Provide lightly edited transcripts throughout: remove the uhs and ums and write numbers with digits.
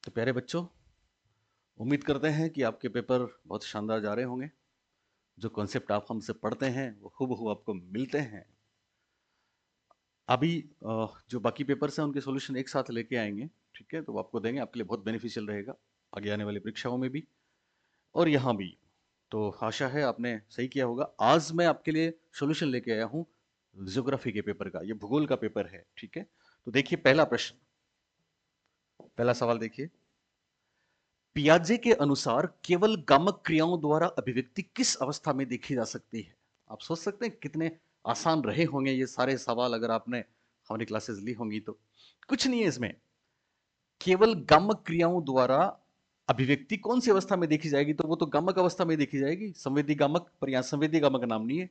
तो प्यारे बच्चों, उम्मीद करते हैं कि आपके पेपर बहुत शानदार जा रहे होंगे। जो कॉन्सेप्ट आप हमसे पढ़ते हैं वो हूबहू आपको मिलते हैं। अभी जो बाकी पेपर्स हैं उनके सॉल्यूशन एक साथ लेके आएंगे, ठीक है? तो वो आपको देंगे, आपके लिए बहुत बेनिफिशियल रहेगा आगे आने वाली परीक्षाओं में भी और यहाँ भी। तो आशा है आपने सही किया होगा। आज मैं आपके लिए सॉल्यूशन लेके आया हूँ ज्योग्राफी के पेपर का। ये भूगोल का पेपर है, ठीक है? तो देखिए पहला प्रश्न, पहला सवाल देखिए। पियाजे के अनुसार केवल गामक क्रियाओं द्वारा अभिव्यक्ति किस अवस्था में देखी जा सकती है? आप सोच सकते हैं कितने आसान रहे होंगे ये सारे सवाल अगर आपने हमारी क्लासेस ली होंगी तो। कुछ नहीं है इसमें, केवल गामक क्रियाओं द्वारा अभिव्यक्ति कौन सी अवस्था में देखी जाएगी? तो वो तो गामक अवस्था में देखी जाएगी, संवेदी गामक। पर यहां संवेदी गामक नाम नहीं है,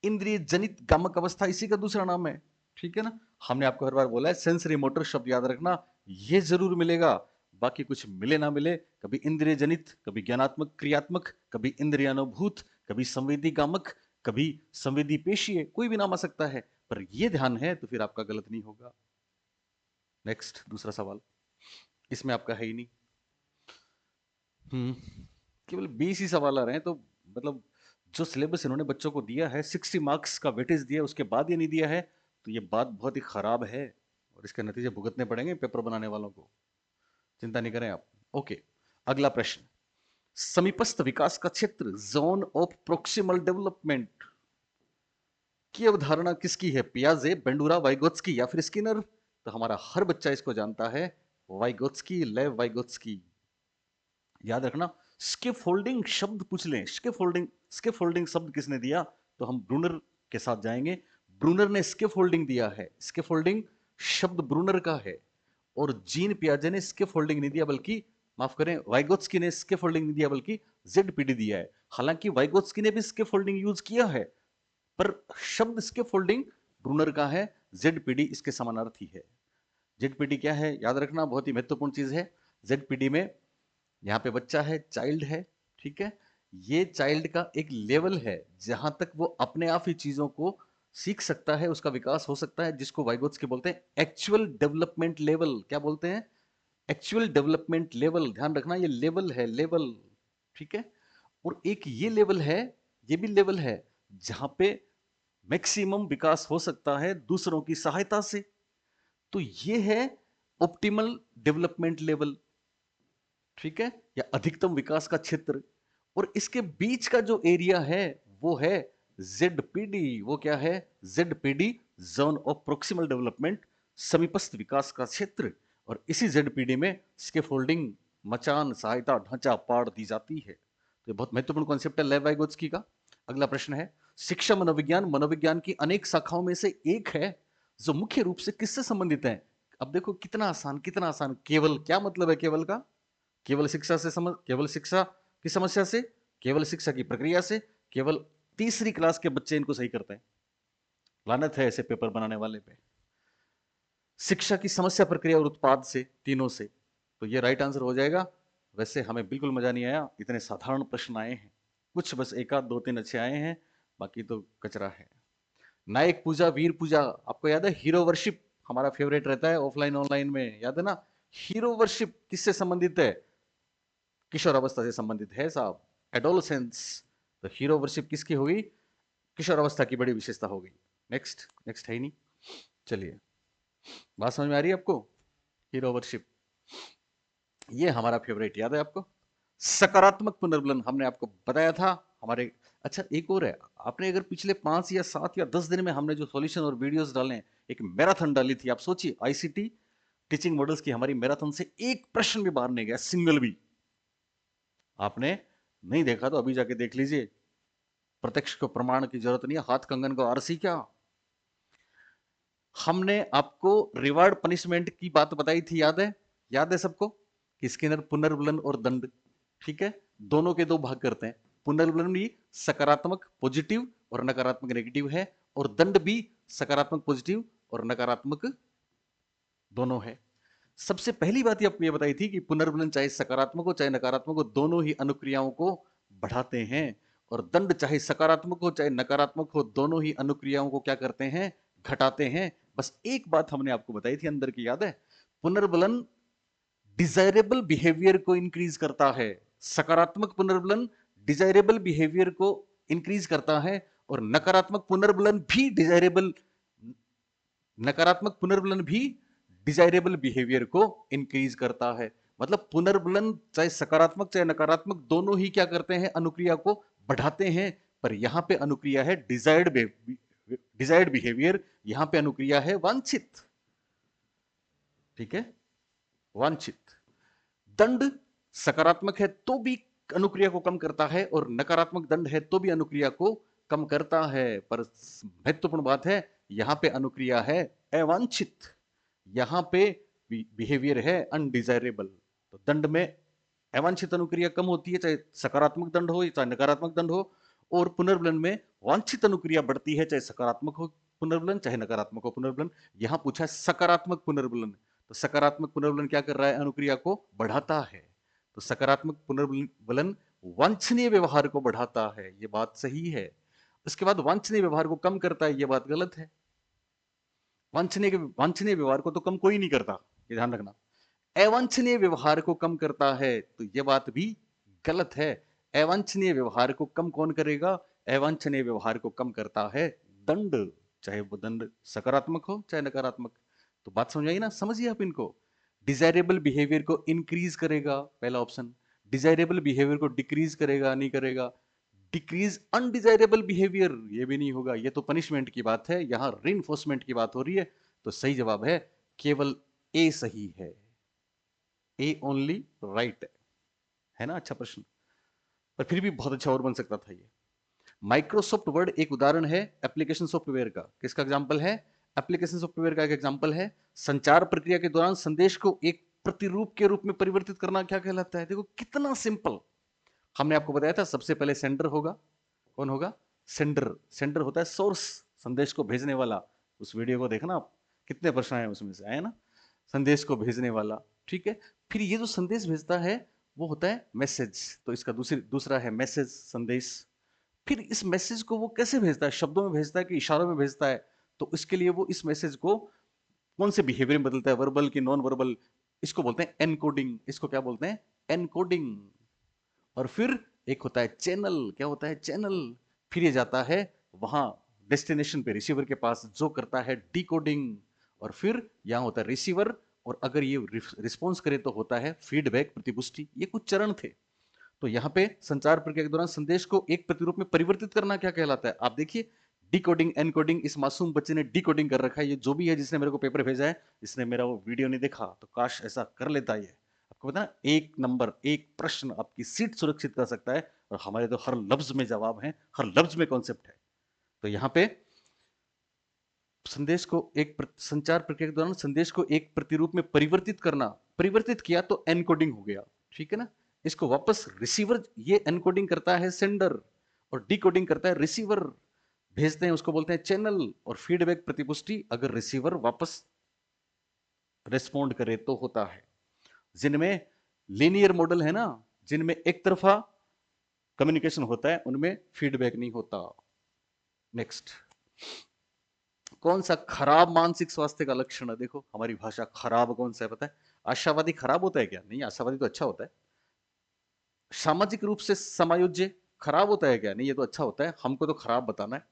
इंद्रिय जनित गामक अवस्था इसी का दूसरा नाम है, ठीक है ना? हमने आपको हर बार बोला है सेंसरी मोटर शब्द याद रखना, ये जरूर मिलेगा। बाकी कुछ मिले ना मिले, कभी इंद्रिय जनित, कभी ज्ञानात्मक क्रियात्मक, कभी इंद्रियानुभूत, कभी संवेदी गामक, कभी संवेदी पेशीय, कोई भी नाम आ सकता है। पर ये ध्यान है तो फिर आपका गलत नहीं होगा। नेक्स्ट, दूसरा सवाल, इसमें आपका है ही नहीं। केवल 20 ही सवाल आ रहे हैं, तो मतलब जो सिलेबस इन्होंने बच्चों को दिया है, 60 मार्क्स का वेटेज दिया, उसके बाद ये नहीं दिया है, तो ये बात बहुत ही खराब है और इसके नतीजे भुगतने पड़ेंगे पेपर बनाने वालों को। चिंता नहीं करें आप। ओके, अगला प्रश्न। समीपस्थ विकास का क्षेत्र, जोन ऑफ प्रोक्सिमल डेवलपमेंट की अवधारणा किसकी है? पियाजे, बेंडूरा, वाइगोत्स्की या फिर स्किनर? तो हमारा हर बच्चा इसको जानता है, वाइगोत्स्की, लेव वाइगोत्स्की। याद रखना, स्किप फोल्डिंग शब्द पूछ लें, स्किप फोल्डिंग, स्किप फोल्डिंग शब्द किसने दिया? तो हम ब्रूनर के साथ जाएंगे। ब्रूनर ने स्किप फोल्डिंग दिया है, स्किप फोल्डिंग शब्द ब्रूनर का है। और जीन पियाजे ने स्किप फोल्डिंग नहीं दिया, बल्कि माफ करें, वाइगोत्स्की ने स्किप फोल्डिंग नहीं दिया, बल्कि जेडपीडी दिया है। हालांकि वाइगोत्स्की ने भी स्किप फोल्डिंग यूज किया है, पर शब्द स्किप फोल्डिंग ब्रूनर का है, जेडपीडी इसके समानार्थी है। जेडपीडी क्या है याद रखना, बहुत ही महत्वपूर्ण चीज है। जेडपीडी में यहाँ पे बच्चा है, चाइल्ड है, ठीक है? ये चाइल्ड का एक लेवल है जहां तक वो अपने आप ही चीजों को सीख सकता है, उसका विकास हो सकता है, जिसको वाइगोत्स्की बोलते हैं एक्चुअल डेवलपमेंट लेवल। क्या बोलते हैं? Actual development level. ध्यान रखना, ये लेवल है, लेवल, ठीक है? और एक ये लेवल है, ये भी लेवल है जहां पे मैक्सिमम विकास हो सकता है दूसरों की सहायता से। तो ये है ऑप्टिमल डेवलपमेंट लेवल, ठीक है? या अधिकतम विकास का क्षेत्र। और इसके बीच का जो एरिया है वो है जेडपीडी। वो क्या है? ZPD, zone of proximal development, समीपस्थ विकास का क्षेत्र। और इसी जेडपीडी में स्कैफोल्डिंग, मचान, सहायता ढांचा पाड़ दी जाती है। तो ये बहुत महत्वपूर्ण कॉन्सेप्ट है लेव वाइगोत्स्की का। अगला प्रश्न है, शिक्षा मनोविज्ञान मनोविज्ञान की अनेक शाखाओं में से एक है जो मुख्य रूप से किससे संबंधित है? अब देखो कितना आसान, कितना आसान। केवल, क्या मतलब है केवल का? केवल शिक्षा से केवल शिक्षा की समस्या से, केवल शिक्षा की प्रक्रिया से, केवल तीसरी क्लास के बच्चे इनको सही करते हैं। लानत है ऐसे पेपर बनाने वाले पे। शिक्षा की समस्या, प्रक्रिया और उत्पाद से, तीनों से। तो ये राइट आंसर हो जाएगा। वैसे हमें बिल्कुल मजा नहीं आया, इतने साधारण प्रश्न आए हैं। कुछ बस एक आध दो तीन अच्छे आए हैं, बाकी तो कचरा है। नायक पूजा, वीर पूजा, आपको याद है? हीरो वर्शिप हमारा फेवरेट रहता है ऑफलाइन ऑनलाइन में, याद है ना? हीरो वर्शिप किससे संबंधित है? किशोरावस्था से संबंधित है साहब, एडोलसेंस। तो हीरो वर्शिप किसकी होगी? किशोरावस्था की बड़ी विशेषता होगी। नेक्स्ट, नेक्स्ट है ही नहीं। चलिए, बात समझ में आ रही है आपको? हीरो वर्शिप, ये हमारा फेवरेट, याद है आपको? सकारात्मक पुनर्बलन हमने आपको बताया था हमारे। अच्छा, एक और है, आपने अगर पिछले 5 या 7 या 10 दिन में हमने जो सॉल्यूशन और वीडियोस डाले हैं, एक मैराथन डाली थी, आप सोचिए, आईसीटी टीचिंग मॉडल्स की हमारी मैराथन से एक प्रश्न भी बाहर नहीं गया, सिंगल भी। आपने नहीं देखा तो अभी जाके देख लीजिए। प्रत्यक्ष को प्रमाण की जरूरत नहीं है, हाथ कंगन को आरसी क्या। हमने आपको रिवार्ड पनिशमेंट की बात बताई थी, याद है? याद है सबको कि स्किनर पुनर्बलन और दंड, ठीक है, दोनों के दो भाग करते हैं। पुनर्बलन भी सकारात्मक पॉजिटिव और नकारात्मक नेगेटिव है, और दंड भी सकारात्मक पॉजिटिव और नकारात्मक दोनों है। सबसे पहली बात आपको ये बताई थी कि पुनर्बलन चाहे सकारात्मक हो चाहे नकारात्मक हो, दोनों ही अनुक्रियाओं को बढ़ाते हैं। और दंड चाहे सकारात्मक हो चाहे नकारात्मक हो, दोनों ही अनुक्रियाओं को क्या करते हैं? घटाते हैं। बस एक बात हमने आपको बताई थी अंदर की, याद है? पुनर्बलन डिजायरेबल बिहेवियर को इंक्रीज करता है। सकारात्मक पुनर्बलन डिजायरेबल बिहेवियर को इंक्रीज करता है, और नकारात्मक पुनर्बलन भी डिजायरेबल बिहेवियर को इंक्रीज करता है। मतलब पुनर्बलन चाहे सकारात्मक चाहे नकारात्मक दोनों ही क्या करते हैं, अनुक्रिया को बढ़ाते हैं। पर यहां पे अनुक्रिया है डिजायर्ड बिहेवियर, यहां पे अनुक्रिया है वांछित। ठीक है, वांछित। दंड सकारात्मक है तो भी अनुक्रिया को कम करता है, और नकारात्मक दंड है तो भी अनुक्रिया को कम करता है। पर महत्वपूर्ण बात है, यहां पे अनुक्रिया है अवांछित, यहां पे बिहेवियर है अनडिजायरेबल। तो दंड में अवांछित अनुक्रिया कम होती है, चाहे सकारात्मक दंड हो चाहे नकारात्मक दंड हो, और पुनर्बलन में वांछित अनुक्रिया बढ़ती है, चाहे सकारात्मक हो पुनर्बलन चाहे नकारात्मक हो पुनर्बलन। यहां पूछा है सकारात्मक पुनर्बलन, तो सकारात्मक पुनर्बलन क्या कर रहा है, अनुक्रिया को बढ़ाता है। तो सकारात्मक पुनर्बलन वांछनीय व्यवहार को बढ़ाता है, ये बात सही है। उसके बाद वांछनीय व्यवहार को कम करता है, ये बात गलत है। वांछनीय व्यवहार को तो कम कोई नहीं करता, ये ध्यान रखना। अवांछनीय व्यवहार को कम करता है, तो यह बात भी गलत है। अवांछनीय व्यवहार को कम कौन करेगा, अवांछनीय व्यवहार को कम करता है दंड, चाहे वो दंड सकारात्मक हो चाहे नकारात्मक। तो बात समझ आई ना, समझिए आप इनको। डिजायरेबल बिहेवियर को इंक्रीज करेगा, पहला ऑप्शन। डिजायरेबल बिहेवियर को डिक्रीज करेगा, नहीं करेगा। डिक्रीज अनडिजायरेबल बिहेवियर, ये भी नहीं होगा, ये तो पनिशमेंट की बात है, यहां रीइंफोर्समेंट की बात हो रही है। तो सही जवाब है केवल ए सही है, ए ओनली राइट है ना। अच्छा प्रश्न, पर फिर भी बहुत अच्छा और बन सकता था ये। माइक्रोसॉफ्ट वर्ड एक उदाहरण है एप्लीकेशन सॉफ्टवेयर का। किसका एग्जांपल है, एप्लीकेशन सॉफ्टवेयर का एक एग्जांपल है। संचार प्रक्रिया के दौरान संदेश को एक प्रतिरूप के रूप में परिवर्तित करना क्या कहलाता है। देखो कितना सिंपल। हमने आपको बताया था सबसे पहले सेंडर होगा, कौन होगा, सेंडर। सेंडर होता है सोर्स, संदेश को भेजने वाला। उस वीडियो को देखना आप, कितने प्रश्न आए उसमें से, आए ना, संदेश को भेजने वाला। ठीक है, फिर ये जो संदेश भेजता है वो होता है मैसेज, तो इसका दूसरा है मैसेज, संदेश। फिर इस मैसेज को वो कैसे भेजता है, शब्दों में भेजता है कि इशारों में भेजता है। तो इसके लिए वो इस मैसेज को कौन से बिहेवियर में बदलता है, वर्बल की नॉन वर्बल, इसको बोलते हैं एनकोडिंग। इसको क्या बोलते हैं, एनकोडिंग। और फिर एक होता है चैनल, क्या होता है, चैनल। फिर ये जाता है वहां डेस्टिनेशन पे रिसीवर के पास, जो करता है डिकोडिंग। और फिर यहां होता है रिसीवर, और अगर ये रिस्पॉन्स करे तो होता है फीडबैक, प्रतिपुष्टि। ये कुछ चरण थे। तो यहाँ पे संचार प्रक्रिया के दौरान संदेश को एक प्रतिरूप में परिवर्तित करना क्या कहलाता है। आप देखिए, डिकोडिंग एनकोडिंग, इस मासूम बच्चे ने डिकोडिंग कर रखा है। ये जो भी है जिसने मेरे को पेपर भेजा है, इसने मेरा वो वीडियो नहीं देखा, तो काश ऐसा कर लेता। ये आपको पता है, एक नंबर एक प्रश्न आपकी सीट सुरक्षित कर सकता है, और हमारे तो हर लफ्ज में जवाब है, हर लफ्ज में कॉन्सेप्ट है। तो यहाँ पे संदेश को संचार प्रक्रिया के दौरान संदेश को एक प्रतिरूप में परिवर्तित करना, परिवर्तित किया तो एनकोडिंग हो गया। ठीक है ना, इसको वापस रिसीवर, ये एनकोडिंग करता है सेंडर, और डिकोडिंग करता है रिसीवर, भेजते हैं उसको बोलते हैं चैनल। और फीडबैक, प्रतिपुष्टि, अगर रिसीवर वापस रिस्पॉन्ड करे तो होता है। जिनमें लीनियर मॉडल है ना, जिनमें एक तरफा कम्युनिकेशन होता है, उनमें फीडबैक नहीं होता। नेक्स्ट, कौन सा खराब मानसिक स्वास्थ्य का लक्षण है। देखो हमारी भाषा, खराब कौन सा है पता है, आशावादी खराब होता है क्या, नहीं, आशावादी तो अच्छा होता है। सामाजिक रूप से समायोज्य खराब होता है क्या, नहीं, ये तो अच्छा होता है, हमको तो खराब बताना है।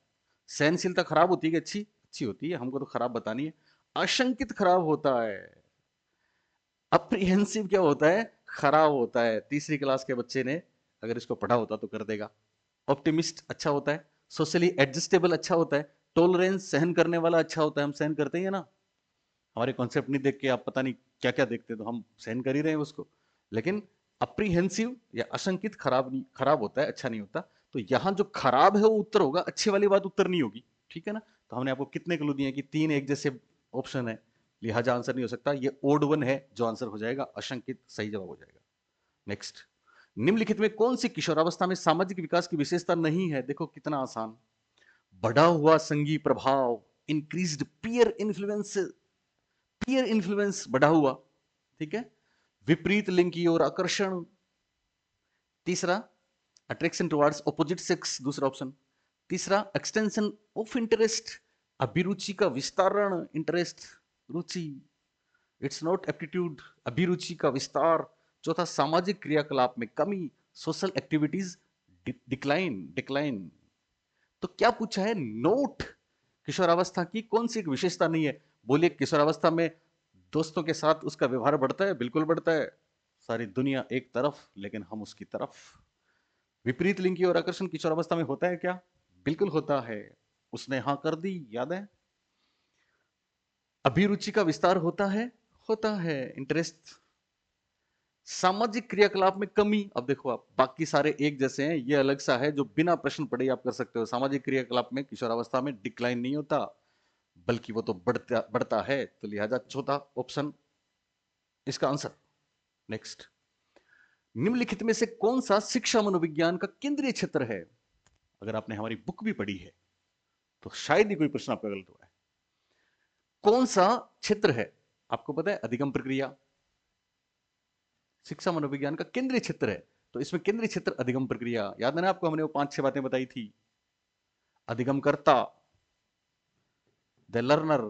सहनशीलता खराब होती है कि अच्छी, अच्छी होती है, हमको तो खराब बतानी है। आशंकित खराब होता है। अप्रीहेंसिव क्या होता है, खराब होता है। तीसरी क्लास के बच्चे ने अगर इसको पढ़ा होता तो कर देगा। ऑप्टिमिस्ट अच्छा होता है। सोशली एडजस्टेबल अच्छा होता है। टॉलरेंस सहन करने वाला अच्छा होता है, हम सहन करते हैं ना। हमारे कॉन्सेप्ट नहीं देख के आप पता नहीं क्या क्या देखते, तो हम सहन कर ही रहे हैं उसको। लेकिन अप्रीहेंसिव या आशंकित खराब नहीं, खराब होता है, अच्छा नहीं होता। तो यहां जो खराब है वो उत्तर होगा, अच्छे वाली बात उत्तर नहीं होगी। ठीक है ना, तो हमने आपको कितने क्लू दिए कि 3 एक जैसे ऑप्शन है, लिहाजा आंसर नहीं हो सकता। ये ओड वन है जो आंसर हो जाएगा, आशंकित सही जवाब हो जाएगा। नेक्स्ट, निम्नलिखित में कौन सी किशोरावस्था में सामाजिक विकास की विशेषता नहीं है। देखो कितना आसान, बढ़ा हुआ संघीय प्रभाव, increased peer influence, peer influence बढ़ा हुआ। ठीक है, विपरीत लिंग की ओर आकर्षण। तीसरा, अट्रैक्शन टुवर्ड्स ऑपोजिट सेक्स, दूसरा ऑप्शन। तीसरा, एक्सटेंशन ऑफ इंटरेस्ट, अभिरुचि का विस्तारण, interest, Ruchi. It's not aptitude, अभिरुचि का विस्तार। चौथा, सामाजिक क्रियाकलाप में कमी, सोशल एक्टिविटीज डिक्लाइन डिक्लाइन। तो क्या पूछा है? नोट किशोरावस्था की कौन सी एक विशेषता नहीं है? बोलिए, किशोरावस्था में दोस्तों के साथ उसका व्यवहार बढ़ता है? बिल्कुल बढ़ता है। सारी दुनिया एक तरफ, लेकिन हम उसकी तरफ। विपरीत लिंग की ओर आकर्षण किशोरावस्था में होता है क्या? बिल्कुल होता है। उसने हाँ कर दी, याद है। अभिरुचि का विस्तार होता है, इंटरेस्ट। सामाजिक क्रियाकलाप में कमी, अब देखो आप, बाकी सारे एक जैसे हैं, ये अलग सा है जो बिना प्रश्न पढ़े आप कर सकते हो। सामाजिक क्रियाकलाप में किशोरावस्था में डिक्लाइन नहीं होता, बल्कि वो तो बढ़ता बढ़ता है। तो लिहाजा चौथा ऑप्शन इसका आंसर। नेक्स्ट, निम्नलिखित में से कौन सा शिक्षा मनोविज्ञान का केंद्रीय क्षेत्र है? अगर आपने हमारी बुक भी पढ़ी है तो शायद ही कोई प्रश्न आपका गलत हुआ है। कौन सा क्षेत्र है? आपको पता है, अधिगम प्रक्रिया शिक्षा मनोविज्ञान का केंद्रीय क्षेत्र है। तो इसमें केंद्रीय क्षेत्र अधिगम प्रक्रिया, याद है ना आपको, हमने वो 5-6 बातें बताई थी। अधिगमकर्ता, द लर्नर,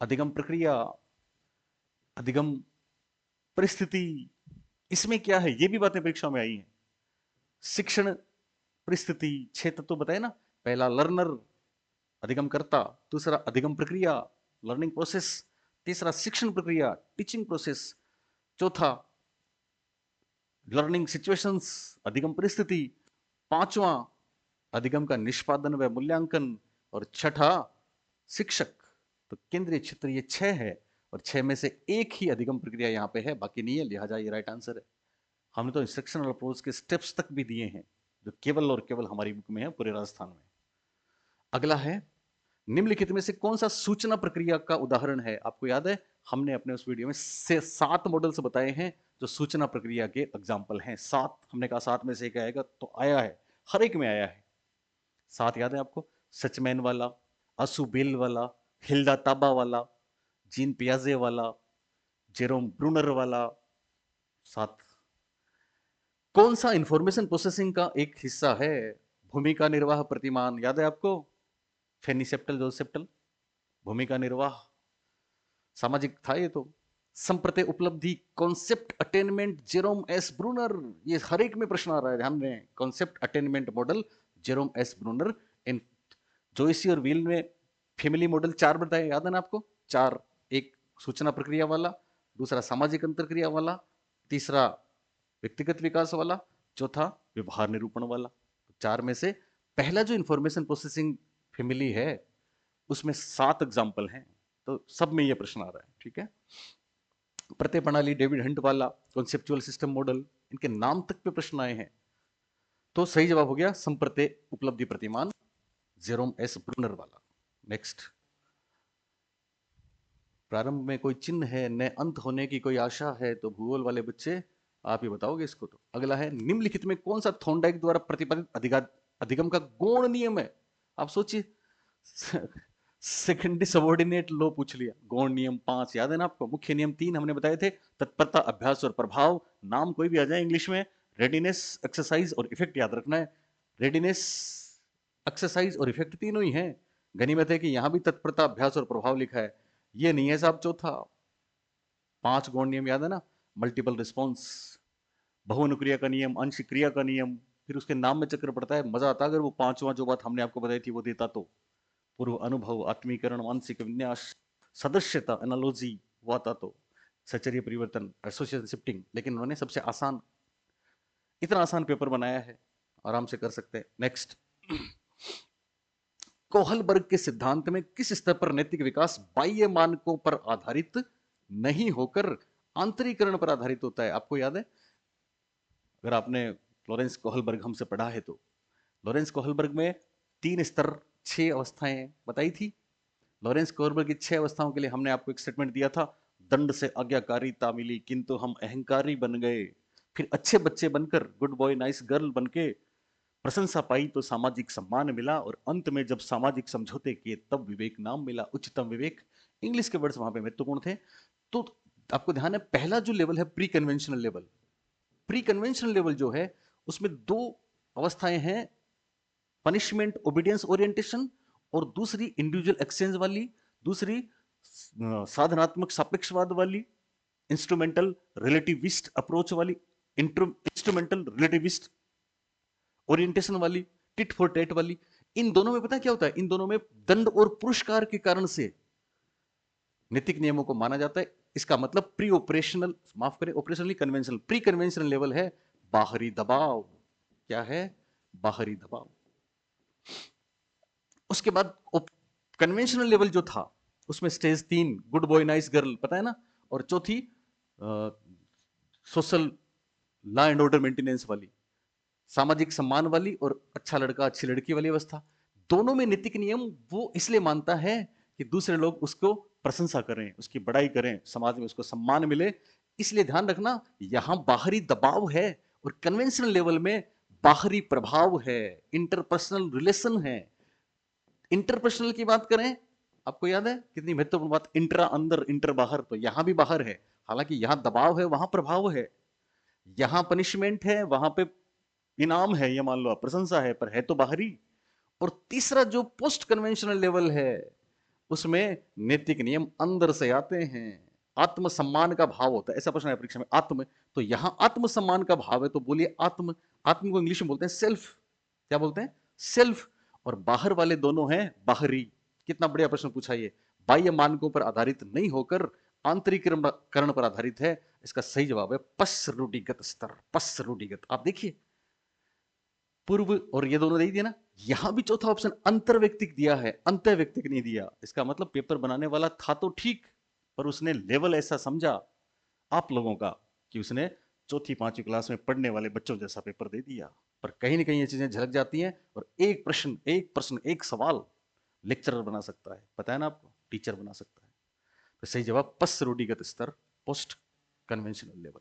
अधिगम प्रक्रिया, अधिगम परिस्थिति। इसमें क्या है, ये भी बातें परीक्षा में आई हैं। शिक्षण परिस्थिति, 6 तत्व बताए ना। पहला लर्नर, अधिगमकर्ता। दूसरा अधिगम प्रक्रिया, लर्निंग प्रोसेस। तीसरा शिक्षण प्रक्रिया, टीचिंग प्रोसेस। चौथा लर्निंग सिचुएशंस, अधिगम परिस्थिति। पांचवा अधिगम का निष्पादन व मूल्यांकन। और छठा शिक्षक। तो केंद्रीय क्षेत्र ये 6 है, और 6 में से एक ही अधिगम प्रक्रिया यहाँ पे है, बाकी नहीं है, लिहाजा ये राइट आंसर है। हमने तो इंस्ट्रक्शनल अप्रोच के स्टेप्स तक भी दिए हैं, जो केवल और केवल हमारी बुक में है, पूरे राजस्थान में। अगला है, निम्नलिखित में से कौन सा सूचना प्रक्रिया का उदाहरण है? आपको याद है, हमने अपने उस वीडियो में से 7 मॉडल्स बताए हैं जो सूचना प्रक्रिया के एग्जाम्पल हैं। 7, हमने कहा 7 में से एक आएगा, तो आया है, हर एक में आया है। 7 याद है आपको? सचमैन वाला, असुबेल वाला, हिल्डा ताबा वाला, जीन पियाजे वाला, जेरोम ब्रूनर वाला। 7। कौन सा इंफॉर्मेशन प्रोसेसिंग का एक हिस्सा है? भूमिका निर्वाह प्रतिमान, याद है आपको? फेनिसेप्टल जोसेप्टल, भूमिका निर्वाह, सामाजिक था ये तो। संप्रत्य उपलब्धि, concept attainment, Jerome S Bruner. ये हर एक में प्रश्न आ रहा है, ध्यान दें। Concept attainment model, Jerome S Bruner. इन जोइसी और व्हील में फैमिली मॉडल 4 बताए, याद है ना आपको? 4, एक सूचना प्रक्रिया वाला, दूसरा सामाजिक अंतरक्रिया वाला, तीसरा व्यक्तिगत विकास वाला, चौथा व्यवहार निरूपण वाला। 4 में से पहला जो इंफॉर्मेशन प्रोसेसिंग फैमिली है, उसमें 7 एग्जाम्पल हैं। तो सब में ये प्रश्न आ रहा है, ठीक है। प्रत्यय प्रणाली, डेविड हंट वाला, कॉन्सेप्चुअल सिस्टम मॉडल, इनके नाम तक पे प्रश्न आए हैं। तो सही जवाब हो गया संप्रत्यय उपलब्धि प्रतिमान, जेरोम एस ब्रूनर वाला। नेक्स्ट, प्रारंभ में कोई चिन्ह है, न अंत होने की कोई आशा है। तो भूगोल वाले बच्चे आप ही बताओगे इसको। तो अगला है, निम्नलिखित में कौन सा थॉर्नडाइक द्वारा प्रतिपादित अधिगम का गौण नियम है? आप सोचिए, सेकेंडरी सबॉर्डिनेट लो पूछ लिया। गौण नियम 5 याद है ना आपको? मुख्य नियम 3 हमने बताए थे, तत्परता, अभ्यास और प्रभाव। नाम कोई भी आ जाए इंग्लिश में, रेडीनेस, एक्सरसाइज और इफेक्ट याद रखना है। रेडीनेस, एक्सरसाइज और इफेक्ट तीनों ही हैं। गनीमत है कि यहां भी तत्परता, अभ्यास और प्रभाव लिखा है, ये नहीं है साहब चौथा। 5 गौण नियम याद है ना? मल्टीपल रिस्पॉन्स, बहुअनुक्रिया का नियम, अंश क्रिया का नियम, फिर उसके नाम में चक्र पड़ता है। मजा आता अगर वो 5वां जो बात हमने आपको बताई थी वो देता तो। पूर्व अनुभव, आत्मीकरण, मानसिक विन्यास, सदस्यता, एनालॉजी, वो आता तो। सचर्य परिवर्तन, एसोसिएशन शिफ्टिंग। लेकिन उन्होंने सबसे आसान, इतना आसान पेपर बनाया है, आराम से कर सकते हैं। नेक्स्ट, कोहलबर्ग के सिद्धांत में किस स्तर पर नैतिक विकास बाह्य मानकों पर आधारित नहीं होकर आंतरिकरण पर आधारित होता है? आपको याद है, अगर आपने लॉरेंस कोहलबर्ग हमसे पढ़ा है तो, लॉरेंस कोहलबर्ग में 3 स्तर, 6 अवस्थाएं बताई थी। लॉरेंस कोहलबर्ग की 6 अवस्थाओं के लिए हमने आपको एक स्टेटमेंट दिया था। दंड से आज्ञाकारिता मिली, किंतु हम अहंकारी बन गए। फिर अच्छे बच्चे बनकर, गुड बॉय नाइस गर्ल बनके प्रशंसा पाई तो सामाजिक सम्मान मिला, और अंत में जब सामाजिक समझौते किए तब विवेक नाम मिला, उच्चतम विवेक। इंग्लिश के वर्ड्स वहां पे महत्वपूर्ण थे। तो आपको ध्यान है, पहला जो लेवल है pre conventional level, pre conventional level जो है उसमें 2 अवस्थाएं हैं, पनिशमेंट ओबीडियंस ओरिएंटेशन, और दूसरी इंडिविजुअल एक्सचेंज वाली, दूसरी साधनात्मक सापेक्षवाद वाली, इंस्ट्रूमेंटल रिलेटिविस्ट अप्रोच वाली, इंस्ट्रूमेंटल रिलेटिविस्ट ओरिएंटेशन वाली, टिट फॉर टेट वाली। इन दोनों में पता क्या होता है, इन दोनों में दंड और पुरस्कार के कारण से नैतिक नियमों को माना जाता है। इसका मतलब प्री ऑपरेशनल, माफ करें operationally conventional, pre conventional level है बाहरी दबाव। क्या है? बाहरी दबाव। उसके बाद कन्वेंशनल लेवल जो था उसमें stage 3 good boy nice girl, पता है ना, और चौथी social law and order maintenance वाली, सामाजिक सम्मान वाली, और अच्छा लड़का अच्छी लड़की वाली अवस्था। दोनों में नैतिक नियम वो इसलिए मानता है कि दूसरे लोग उसको प्रशंसा करें, उसकी बड़ाई करें, समाज में उसको सम्मान मिले। इसलिए ध्यान रखना, यहां बाहरी दबाव है और कन्वेंशनल लेवल में बाहरी प्रभाव है, इंटरपर्सनल रिलेशन है। इंटरपर्सनल की बात करें, आपको याद है कितनी महत्वपूर्ण बात, इंट्रा अंदर इंटर बाहर, तो यहां भी बाहर है। हालांकि यहां दबाव है, वहां प्रभाव है, यहां पनिशमेंट है, वहां पे इनाम है, ये मान लो आप, प्रशंसा है, पर है तो बाहरी। और तीसरा जो पोस्ट कन्वेंशनल लेवल है, उसमें नैतिक नियम अंदर से आते हैं। आत्मसम्मान का भाव होता है, ऐसा प्रश्न है परीक्षा में, आत्म, तो यहां आत्मसम्मान का भाव है, तो बोलिए आत्म। आत्म को इंग्लिश में बोलते हैं सेल्फ। क्या बोलते हैं? सेल्फ। और बाहर वाले दोनों हैं बाहरी। कितना बढ़िया प्रश्न पूछा ये। बाह्य मानकों पर आधारित नहीं होकर आंतरिकरण पर आधारित है। इसका सही जवाब है पश्च रूढ़िगत स्तर। पश्च रूढ़िगत, आप देखिए पूर्व और ये दोनों दे दिया ना, यहां भी चौथा ऑप्शन अंतर्व्यक्तिक दिया है, अंतर्व्यक्तिक नहीं दिया। इसका मतलब पेपर बनाने वाला था तो ठीक, पर उसने लेवल ऐसा समझा आप लोगों का कि उसने चौथी पांचवी क्लास में पढ़ने वाले बच्चों जैसा पेपर दे दिया। पर कहीं ना कहीं ये चीजें झलक जाती हैं, और एक प्रश्न एक सवाल लेक्चरर बना सकता है, पता है ना आपको, टीचर बना सकता है। तो सही जवाब पश्च रूढ़िगत स्तर, पोस्ट कन्वेंशनल लेवल।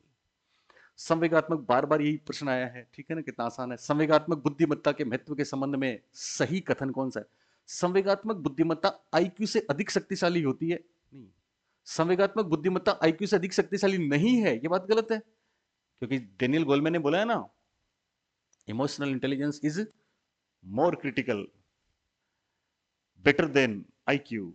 संवेगात्मक, बार बार यही प्रश्न आया है, ठीक है ना, कितना आसान है। संवेगात्मक बुद्धिमत्ता के महत्व के संबंध में सही कथन कौन सा है? संवेगात्मक बुद्धिमत्ता आईक्यू से अधिक शक्तिशाली होती है? नहीं, संवेगात्मक बुद्धिमत्ता आईक्यू से अधिक शक्तिशाली नहीं है, ये बात गलत है। क्योंकि डेनियल गोलमैन ने बोला है ना, emotional intelligence is more critical, better than IQ.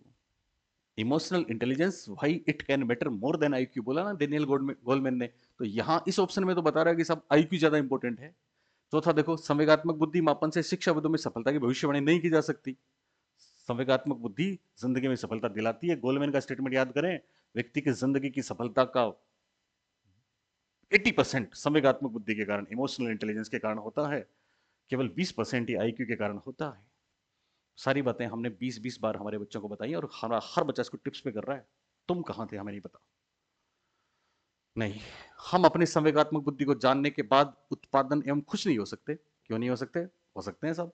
Emotional intelligence why it can matter more than IQ, बोला ना डेनियल गोलमैन ने। तो यहां इस ऑप्शन में तो बता रहा है कि सब आईक्यू ज्यादा इंपॉर्टेंट है। चौथा देखो, संवेगात्मक बुद्धि मापन से शिक्षा विदों में सफलता की भविष्यवाणी नहीं की जा सकती। संवेगात्मक बुद्धि जिंदगी में सफलता दिलाती है। गोलमैन का स्टेटमेंट याद करें, व्यक्ति की जिंदगी की सफलता का 80% संवेगात्मक बुद्धि के कारण, इमोशनल इंटेलिजेंस के कारण होता है, केवल 20% ही आईक्यू के कारण होता है। सारी बातें हमने 20-20 बार हमारे बच्चों को बताई, और हर बच्चा इसको टिप्स पे कर रहा है। तुम कहां थे, हमें नहीं पता। नहीं, हम अपनी संवेगात्मक बुद्धि को जानने के बाद उत्पादन एवं खुश नहीं हो सकते। क्यों नहीं हो सकते? हो सकते हैं सब।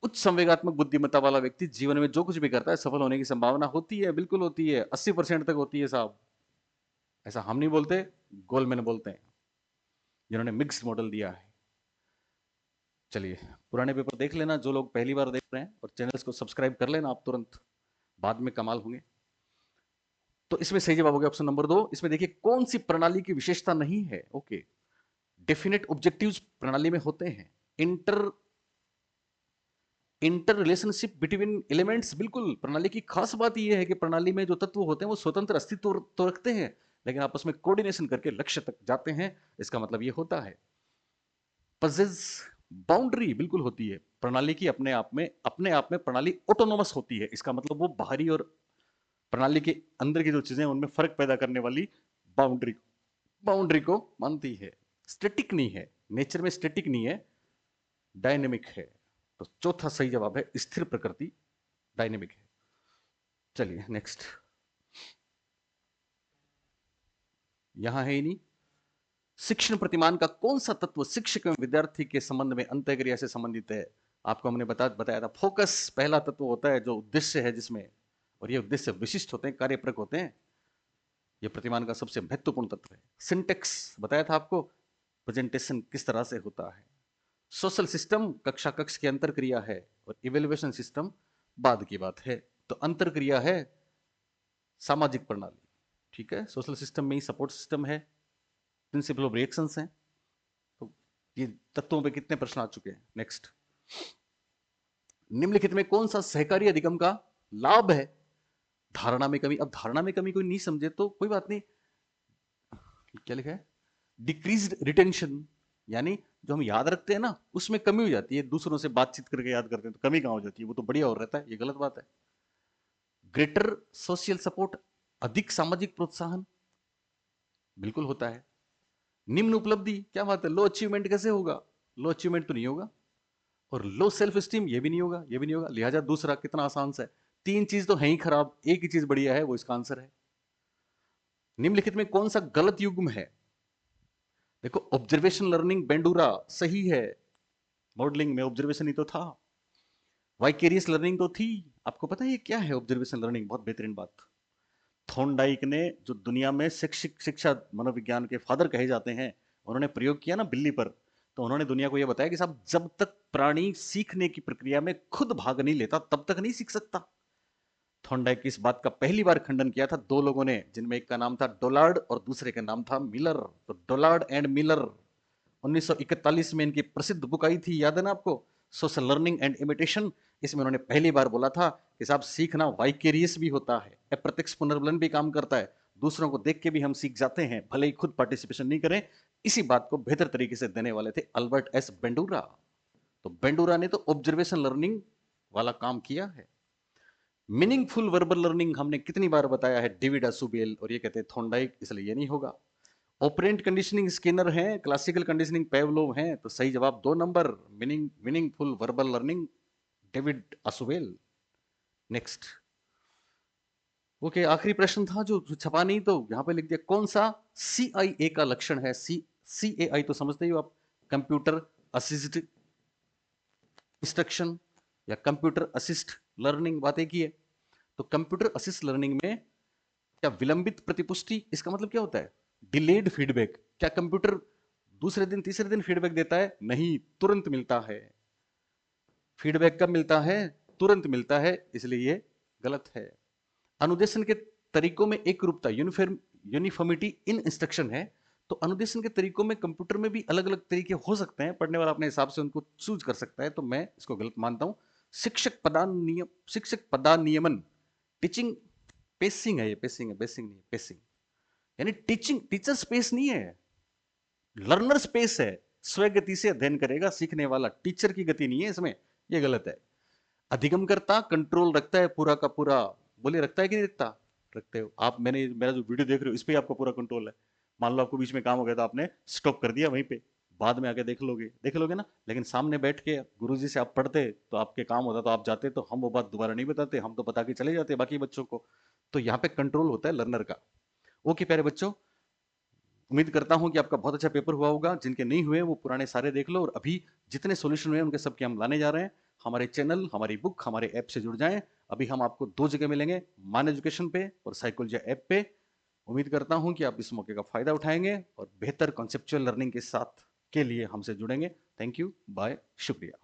उच्च संवेगात्मक बुद्धिमत्ता वाला व्यक्ति जीवन में जो कुछ भी करता है सफल होने की संभावना होती है, बिल्कुल होती है, 80% तक होती है साहब। ऐसा हम नहीं बोलते, गोलमैन बोलते हैं, जिन्होंने मिक्स मॉडल दिया है। चलिए, पुराने पेपर देख लेना जो लोग पहली बार देख रहे हैं, और चैनल्स को सब्सक्राइब कर लेना आप तुरंत, बाद में कमाल होंगे। तो इसमें सही जवाब हो गया ऑप्शन नंबर 2। इसमें देखिए कौन सी प्रणाली की विशेषता नहीं है? ओके, डेफिनेट ऑब्जेक्टिव्स प्रणाली में होते हैं। Inter inter relationship between elements, बिल्कुल प्रणाली की खास बात यह है कि प्रणाली में जो तत्व होते हैं वो स्वतंत्र अस्तित्व तो रखते हैं, लेकिन आपस में कोऑर्डिनेशन करके लक्ष्य तक जाते हैं। इसका मतलब ये होता है। पजेस बाउंड्री, बिल्कुल होती है प्रणाली की, अपने आप में प्रणाली ऑटोनोमस होती है। इसका मतलब वो बाहरी और प्रणाली के अंदर की जो चीजें उनमें फर्क पैदा करने वाली बाउंड्री बाउंड्री को मानती है। स्टैटिक नहीं है, नेचर में स्टैटिक नहीं है, डायनेमिक है। तो चौथा सही जवाब है स्थिर प्रकृति, डायनेमिक है। चलिए नेक्स्ट, यहां है ही नहीं। शिक्षण प्रतिमान का कौन सा तत्व शिक्षक एवं विद्यार्थी के संबंध में अंतःक्रिया से संबंधित है? आपको हमने बताया था, फोकस पहला तत्व होता है, जो उद्देश्य है जिसमें, और ये उद्देश्य विशिष्ट होते हैं, कार्यप्रक होते हैं। ये प्रतिमान का सबसे महत्वपूर्ण तत्व है। सिंटेक्स बताया था आपको, प्रेजेंटेशन किस तरह से होता है। सोशल सिस्टम कक्षा कक्ष की अंतरक्रिया है, और इवेल्युएशन सिस्टम बाद की बात है। तो अंतरक्रिया है सामाजिक प्रणाली, ठीक है। सोशल सिस्टम में ही सपोर्ट सिस्टम है, प्रिंसिपल ऑफ रिएक्शंस हैं। तो ये तत्वों पे कितने प्रश्न आ चुके हैं। नेक्स्ट, निम्नलिखित में कौन सा सहकारी अधिगम का लाभ है? धारणा में कमी, अब धारणा में कमी कोई नहीं समझे तो कोई बात नहीं, क्या लिखा है, डिक्रीज्ड रिटेंशन, यानी जो हम याद रखते हैं ना उसमें कमी हो जाती है, दूसरों से बातचीत करके याद करते हैं तो कमी कहाँ हो जाती है, वो तो बढ़िया और रहता है, ये गलत बात है। ग्रेटर सोशल सपोर्ट, अधिक सामाजिक प्रोत्साहन, बिल्कुल होता है। निम्न उपलब्धि, क्या बात है, लो अचीवमेंट कैसे होगा, लो अचीवमेंट तो नहीं होगा, और लो सेल्फ स्टीम ये भी नहीं होगा, ये भी नहीं होगा, लिहाजा दूसरा कितना आसान सा है, तीन चीज तो है ही खराब, एक ही चीज बढ़िया है, वो इसका आंसर है। निम्नलिखित में कौन सा गलत युग्म है, देखो ऑब्जर्वेशन लर्निंग बेंडूरा सही है, मॉडलिंग में ऑब्जर्वेशन ही तो था, वाइकेरियस लर्निंग तो थी। आपको पता है ये क्या है ऑब्जर्वेशन लर्निंग, बहुत बेहतरीन बात, थॉर्नडाइक ने, जो दुनिया में शिक्षा मनोविज्ञान के फादर कहे जाते हैं, उन्होंने प्रयोग किया ना बिल्ली पर, तो उन्होंने दुनिया को यह बताया कि साहब जब तक प्राणी सीखने की प्रक्रिया में खुद भाग नहीं लेता तब तक नहीं सीख सकता। थॉर्नडाइक की इस बात का पहली बार खंडन किया था दो लोगों ने, जिनमें एक का नाम था डोलार्ड और दूसरे का नाम था मिलर। तो डोलार्ड एंड मिलर, 1941 में इनकी प्रसिद्ध बुक आई थी, याद है ना आपको, सोशल लर्निंग एंड इमिटेशन। इसमें उन्होंने पहली बार बोला था कि साहब सीखना वाइकेरियस भी होता है, अप्रत्यक्ष पुनर्बलन भी काम करता है, दूसरों को देख के भी हम सीख जाते हैं, भले ही खुद पार्टिसिपेशन नहीं करें। इसी बात को बेहतर तरीके से देने वाले थे अल्बर्ट एस बेंडूरा। तो बेंडूरा ने तो ऑब्जर्वेशन लर्निंग वाला काम किया है। मीनिंगफुल वर्बल लर्निंग हमने कितनी बार बताया है, डेविड असुबेल, और ये कहते हैं थॉर्नडाइक, इसलिए ये नहीं होगा। ऑपरेंट कंडीशनिंग स्किनर है, क्लासिकल कंडीशनिंग पेवलोव है, तो सही जवाब 2 नंबर, meaningful verbal learning David Ausubel. Next, okay, आखिरी प्रश्न था जो छपा नहीं, तो यहां पे लिख दिया, कौन सा CIA का लक्षण है, CAI तो समझते ही हो आप, कंप्यूटर असिस्टेड इंस्ट्रक्शन या कंप्यूटर असिस्ट लर्निंग, बात एक ही है। तो कंप्यूटर असिस्ट लर्निंग में क्या विलंबित प्रतिपुष्टि, इसका मतलब क्या होता है, डिलेड फीडबैक, क्या कंप्यूटर दूसरे दिन तीसरे दिन फीडबैक देता है, नहीं, तुरंत मिलता है। फीडबैक कब मिलता है, तुरंत मिलता है, इसलिए ये गलत है। अनुदेशन के तरीकों में एक रूपता, यूनिफॉर्मिटी इन इंस्ट्रक्शन है, तो अनुदेशन के तरीकों में कंप्यूटर में भी अलग अलग तरीके हो सकते हैं, पढ़ने वाला अपने हिसाब से उनको चूज कर सकता है, तो मैं इसको गलत मानता हूं। शिक्षक पदानियमन, टीचिंग पेसिंग है, ये पेसिंग है, बेसिंग नहीं, पेसिंग, यानी टीचिंग टीचर स्पेस नहीं है, लर्नर स्पेस है, स्वगति से अध्ययन करेगा सीखने वाला, टीचर की गति नहीं है इसमें, ये गलत है। अधिगम करता कंट्रोल रखता है पूरा का पूरा, बोले रखता है कि नहीं रखता, रखते हो आप, मैंने मेरा जो वीडियो देख रहे हो इस पे आपका पूरा कंट्रोल है, मान लो आपको बीच में काम हो गया तो आपने स्टॉप कर दिया वहीं पे, बाद में आके देख लोगे ना, लेकिन सामने बैठ के गुरुजी से आप पढ़ते तो आपके काम होता तो आप जाते, तो हम वो बात दोबारा नहीं बताते, हम तो बता के चले जाते बाकी बच्चों को, तो यहाँ पे कंट्रोल होता है लर्नर का। ओके प्यारे बच्चों, उम्मीद करता हूं कि आपका बहुत अच्छा पेपर हुआ होगा, जिनके नहीं हुए वो पुराने सारे देख लो, और अभी जितने सॉल्यूशन हुए उनके सबके हम लाने जा रहे हैं। हमारे चैनल, हमारी बुक, हमारे ऐप से जुड़ जाएं। अभी हम आपको 2 जगह मिलेंगे, मान एजुकेशन पे और साइकोलॉजी ऐप पे। उम्मीद करता हूं कि आप इस मौके का फायदा उठाएंगे और बेहतर कॉन्सेप्चुअल लर्निंग के साथ के लिए हमसे जुड़ेंगे। थैंक यू, बाय, शुक्रिया।